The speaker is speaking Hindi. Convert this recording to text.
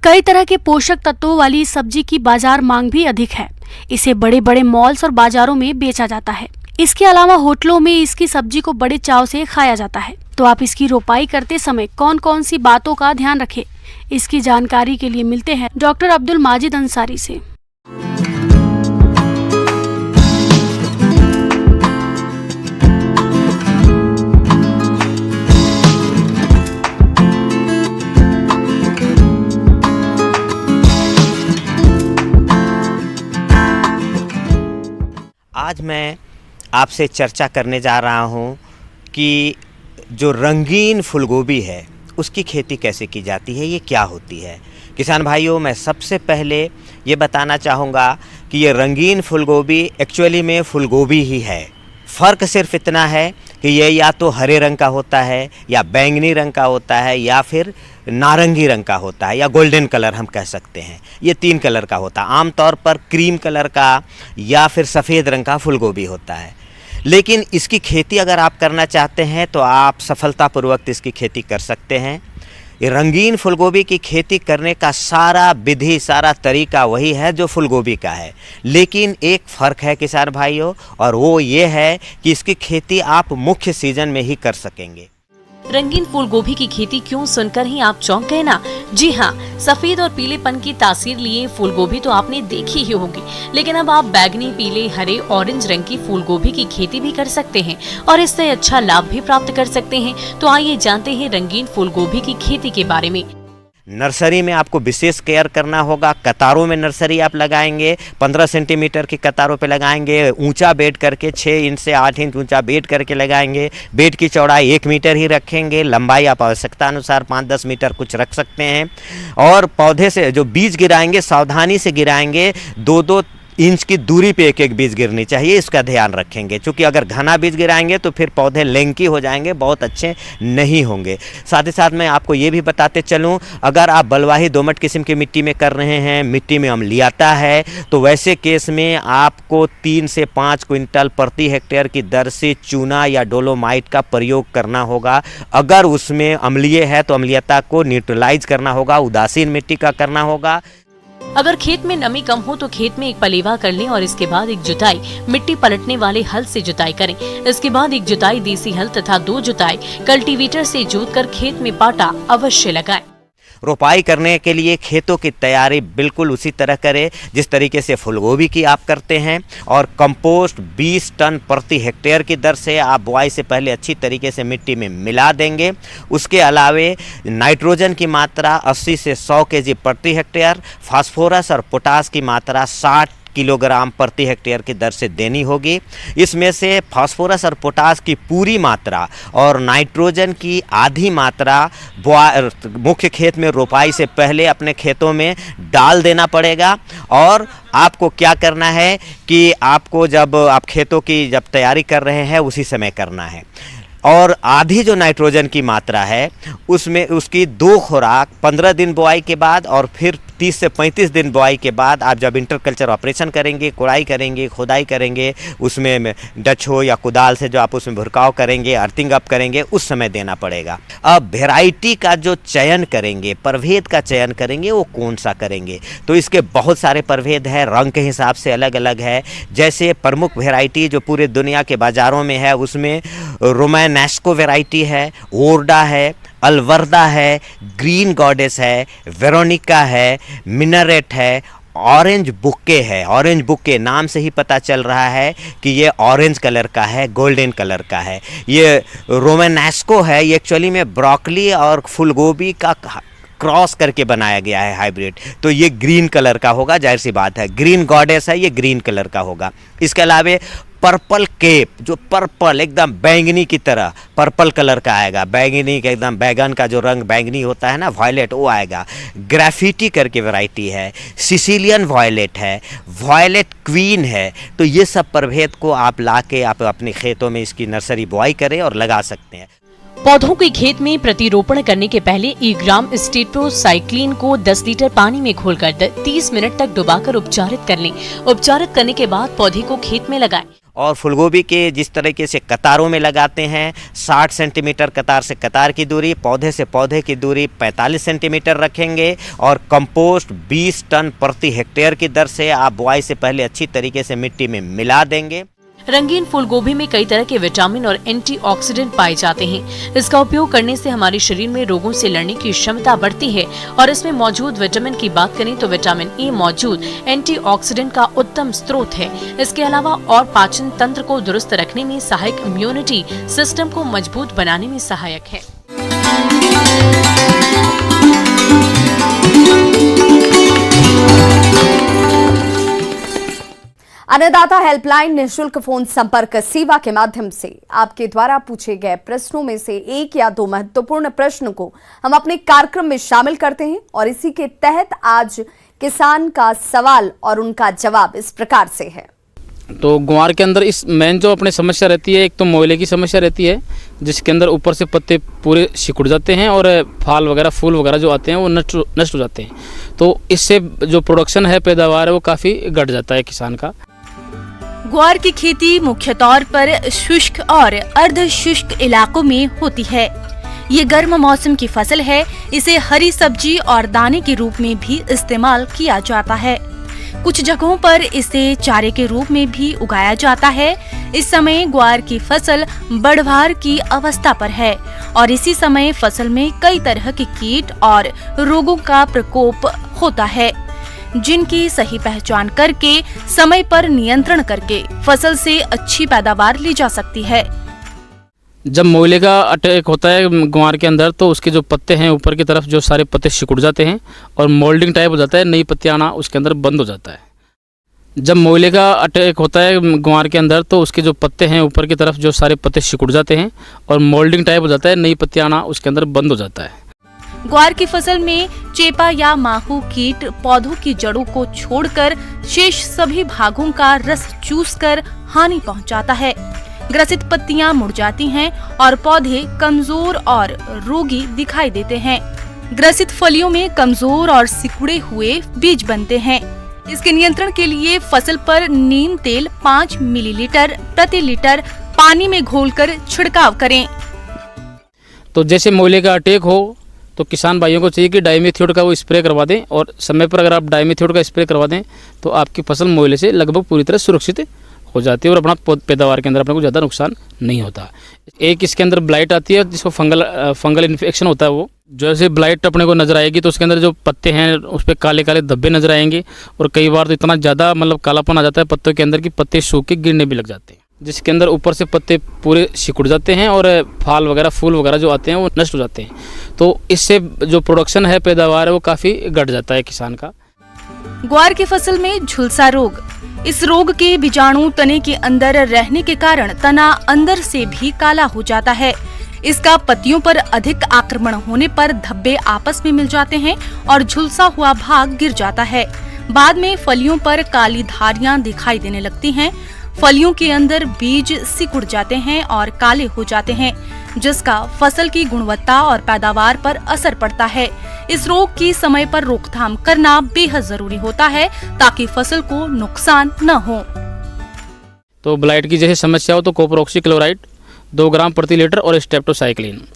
कई तरह के पोषक तत्वों वाली इस सब्जी की बाजार मांग भी अधिक है। इसे बड़े बड़े मॉल्स और बाजारों में बेचा जाता है। इसके अलावा होटलों में इसकी सब्जी को बड़े चाव से खाया जाता है। तो आप इसकी रोपाई करते समय कौन कौन सी बातों का ध्यान रखें, इसकी जानकारी के लिए मिलते हैं डॉक्टर अब्दुल माजिद अंसारी से। आज मैं आपसे चर्चा करने जा रहा हूं कि जो रंगीन फूलगोभी है उसकी खेती कैसे की जाती है, ये क्या होती है। किसान भाइयों, मैं सबसे पहले ये बताना चाहूँगा कि ये रंगीन फूलगोभी एक्चुअली में फूलगोभी ही है। फ़र्क सिर्फ इतना है कि ये या तो हरे रंग का होता है या बैंगनी रंग का होता है या फिर नारंगी रंग का होता है या गोल्डन कलर हम कह सकते हैं। ये 3 कलर का होता है। आमतौर पर क्रीम कलर का या फिर सफ़ेद रंग का फूलगोभी होता है। लेकिन इसकी खेती अगर आप करना चाहते हैं तो आप सफलतापूर्वक इसकी खेती कर सकते हैं। ये रंगीन फूलगोभी की खेती करने का सारा विधि, सारा तरीका वही है जो फूलगोभी का है। लेकिन एक फ़र्क है किसान भाइयों, और वो ये है कि इसकी खेती आप मुख्य सीजन में ही कर सकेंगे। रंगीन फूल गोभी की खेती क्यों सुनकर ही आप चौंक गए ना? जी हाँ, सफेद और पीलेपन की तासीर लिए फूल गोभी तो आपने देखी ही होगी, लेकिन अब आप बैगनी, पीले, हरे, ऑरेंज रंग की फूल गोभी की खेती भी कर सकते हैं और इससे अच्छा लाभ भी प्राप्त कर सकते हैं। तो आइए जानते हैं रंगीन फूल गोभी की खेती के बारे में। नर्सरी में आपको विशेष केयर करना होगा। कतारों में नर्सरी आप लगाएंगे, 15 सेंटीमीटर की कतारों पे लगाएंगे। ऊंचा बेड करके 6 इंच से 8 इंच ऊंचा बेड करके लगाएंगे। बेड की चौड़ाई 1 मीटर ही रखेंगे। लंबाई आप आवश्यकता अनुसार 5-10 मीटर कुछ रख सकते हैं। और पौधे से जो बीज गिराएंगे सावधानी से गिराएंगे। 2-2 इंच की दूरी पे एक बीज गिरनी चाहिए, इसका ध्यान रखेंगे। क्योंकि अगर घना बीज गिराएंगे तो फिर पौधे लेंकी हो जाएंगे, बहुत अच्छे नहीं होंगे। साथ ही साथ मैं आपको ये भी बताते चलूँ, अगर आप बलुआही दोमट किस्म की मिट्टी में कर रहे हैं, मिट्टी में अम्लीयता है, तो वैसे केस में आपको 3 से 5 क्विंटल प्रति हेक्टेयर की दर से चूना या डोलोमाइट का प्रयोग करना होगा। अगर उसमें अम्लीय है तो अम्लीयता को न्यूट्रलाइज करना होगा, उदासीन मिट्टी का करना होगा। अगर खेत में नमी कम हो तो खेत में एक पलेवा कर लें और इसके बाद एक जुताई मिट्टी पलटने वाले हल से जुताई करें। इसके बाद एक जुताई देसी हल तथा 2 जुताई कल्टीवेटर से जोतकर खेत में पाटा अवश्य लगाएं। रोपाई करने के लिए खेतों की तैयारी बिल्कुल उसी तरह करें जिस तरीके से फूलगोभी की आप करते हैं, और कंपोस्ट 20 टन प्रति हेक्टेयर की दर से आप बुआई से पहले अच्छी तरीके से मिट्टी में मिला देंगे। उसके अलावे नाइट्रोजन की मात्रा 80 से 100 केजी प्रति हेक्टेयर, फास्फोरस और पोटास की मात्रा 60 किलोग्राम प्रति हेक्टेयर की दर से देनी होगी। इसमें से फास्फोरस और पोटास की पूरी मात्रा और नाइट्रोजन की आधी मात्रा मुख्य खेत में रोपाई से पहले अपने खेतों में डाल देना पड़ेगा। और आपको क्या करना है कि आपको जब आप खेतों की जब तैयारी कर रहे हैं उसी समय करना है। और आधी जो नाइट्रोजन की मात्रा है उसमें उसकी 2 खुराक 15 दिन बुआई के बाद और फिर 30 से 35 दिन बुआई के बाद आप जब इंटरकल्चर ऑपरेशन करेंगे, कोड़ाई करेंगे, खुदाई करेंगे, उसमें डच हो या कुदाल से जो आप उसमें भुरकाव करेंगे, अर्थिंग अप करेंगे, उस समय देना पड़ेगा। अब वेराइटी का जो चयन करेंगे, प्रभेद का चयन करेंगे, वो कौन सा करेंगे, तो इसके बहुत सारे प्रभेद हैं, रंग के हिसाब से अलग अलग है। जैसे प्रमुख वेराइटी जो पूरे दुनिया के बाज़ारों में है उसमें रोमानेस्को वेराइटी है, ओरडा है, अलवर्दा है, ग्रीन गॉडेस है, वेरोनिका है, मिनरेट है, ऑरेंज बुके है। ऑरेंज बुके नाम से ही पता चल रहा है कि ये ऑरेंज कलर का है, गोल्डन कलर का है। ये रोमानेस्को है, ये एक्चुअली में ब्रोकली और फूलगोभी का क्रॉस करके बनाया गया है हाइब्रिड, तो ये ग्रीन कलर का होगा, जाहिर सी बात है। ग्रीन गॉडेस है, ये ग्रीन कलर का होगा। इसके अलावा पर्पल केप, जो पर्पल एकदम बैंगनी की तरह पर्पल कलर का आएगा, बैंगनी का एकदम बैगन का जो रंग बैंगनी होता है ना, वायलेट, वो आएगा। ग्राफिटी करके वैरायटी है, सिसिलियन वायलेट है, वायलेट क्वीन है। तो ये सब प्रभेद को आप ला के आप अपने खेतों में इसकी नर्सरी बुआई करें और लगा सकते हैं। पौधों के खेत में प्रतिरोपण करने के पहले 1 ग्राम स्टेट्रोसाइक्लिन को 10 लीटर पानी में घोलकर 30 मिनट तक डुबाकर उपचारित कर लें। उपचारित करने के बाद पौधे को खेत में लगाएं। और फूलगोभी के जिस तरीके से कतारों में लगाते हैं, 60 सेंटीमीटर कतार से कतार की दूरी, पौधे से पौधे की दूरी 45 सेंटीमीटर रखेंगे और कंपोस्ट 20 टन प्रति हेक्टेयर की दर से आप बुआई से पहले अच्छी तरीके से मिट्टी में मिला देंगे। रंगीन फूलगोभी में कई तरह के विटामिन और एंटीऑक्सीडेंट पाए जाते हैं। इसका उपयोग करने से हमारे शरीर में रोगों से लड़ने की क्षमता बढ़ती है और इसमें मौजूद विटामिन की बात करें तो विटामिन ए मौजूद एंटीऑक्सीडेंट का उत्तम स्रोत है। इसके अलावा और पाचन तंत्र को दुरुस्त रखने में सहायक, इम्यूनिटी सिस्टम को मजबूत बनाने में सहायक है। अन्नदाता हेल्पलाइन निःशुल्क फोन संपर्क सेवा के माध्यम से आपके द्वारा पूछे गए प्रश्नों में से एक या दो महत्वपूर्ण प्रश्न को हम अपने कार्यक्रम में शामिल करते हैं और इसी के तहत आज किसान का सवाल और उनका जवाब इस प्रकार से है। तो ग्वार के अंदर इस मेन जो अपनी समस्या रहती है, एक तो मोयले की समस्या रहती है जिसके अंदर ऊपर से पत्ते पूरे सिकुड़ जाते हैं और फाल वगैरह, फूल वगैरह जो आते हैं वो नष्ट हो जाते हैं। तो इससे जो प्रोडक्शन है, पैदावार है, वो काफ़ी घट जाता है किसान का। ग्वार की खेती मुख्य तौर पर शुष्क और अर्ध शुष्क इलाकों में होती है। ये गर्म मौसम की फसल है। इसे हरी सब्जी और दाने के रूप में भी इस्तेमाल किया जाता है। कुछ जगहों पर इसे चारे के रूप में भी उगाया जाता है। इस समय ग्वार की फसल बढ़वार की अवस्था पर है और इसी समय फसल में कई तरह के कीट और रोगों का प्रकोप होता है, जिनकी सही पहचान करके समय पर नियंत्रण करके फसल से अच्छी पैदावार ली जा सकती है। जब मोयले का अटैक होता है ग्वार के अंदर तो उसके जो पत्ते हैं ऊपर की तरफ जो सारे पत्ते सिकुड़ जाते हैं और मोल्डिंग टाइप हो जाता है, नई पत्तियां आना उसके अंदर बंद हो जाता है। जब मोयले का अटैक होता है ग्वार के अंदर तो उसके जो पत्ते हैं ऊपर की तरफ जो सारे पत्ते सिकुड़ जाते हैं और मोल्डिंग टाइप हो जाता है, नई पत्तियां आना उसके अंदर बंद हो जाता है। ग्वार की फसल में चेपा या माहू कीट पौधों की जड़ों को छोड़कर शेष सभी भागों का रस चूसकर हानि पहुंचाता है। ग्रसित पत्तियां मुड़ जाती हैं और पौधे कमजोर और रोगी दिखाई देते हैं। ग्रसित फलियों में कमजोर और सिकुड़े हुए बीज बनते हैं। इसके नियंत्रण के लिए फसल पर नीम तेल 5 मिलीलीटर प्रति लीटर पानी में घोलकर छिड़काव करें। तो जैसे मोयले का अटैक हो तो किसान भाइयों को चाहिए कि डाइमेथियोड का वो स्प्रे करवा दें और समय पर अगर आप डाइमेथियोड का स्प्रे करवा दें तो आपकी फसल मोयले से लगभग पूरी तरह सुरक्षित हो जाती है और अपना पैदावार के अंदर अपने को ज़्यादा नुकसान नहीं होता। एक इसके अंदर ब्लाइट आती है जिसको फंगल इन्फेक्शन होता है। वो जैसे ब्लाइट अपने को नजर आएगी तो उसके अंदर जो पत्ते हैं उस पर काले काले धब्बे नजर आएंगे और कई बार तो इतना ज़्यादा मतलब कालापन आ जाता है पत्तों के अंदर कि पत्ते सूख के गिरने भी लग जाते हैं, जिसके अंदर ऊपर से पत्ते पूरे सिकुड़ जाते हैं और फाल वगैरह, फूल वगैरह जो आते हैं वो नष्ट हो जाते हैं। तो इससे जो प्रोडक्शन है, पैदावार है, वो काफ़ी घट जाता है किसान का। ग्वार की फसल में झुलसा रोग। इस रोग के बीजाणु तने के अंदर रहने के कारण तना अंदर से भी काला हो जाता है। इसका पत्तियों पर अधिक आक्रमण होने पर धब्बे आपस में मिल जाते हैं और झुलसा हुआ भाग गिर जाता है। बाद में फलियों पर काली धारियां दिखाई देने लगती हैं। फलियों के अंदर बीज सिकुड़ जाते हैं और काले हो जाते हैं, जिसका फसल की गुणवत्ता और पैदावार पर असर पड़ता है। इस रोग की समय पर रोकथाम करना बेहद जरूरी होता है ताकि फसल को नुकसान न हो। तो ब्लाइट की जैसे समस्या हो तो कॉपर ऑक्सी क्लोराइड 2 ग्राम प्रति लीटर और स्ट्रेप्टोसाइक्लिन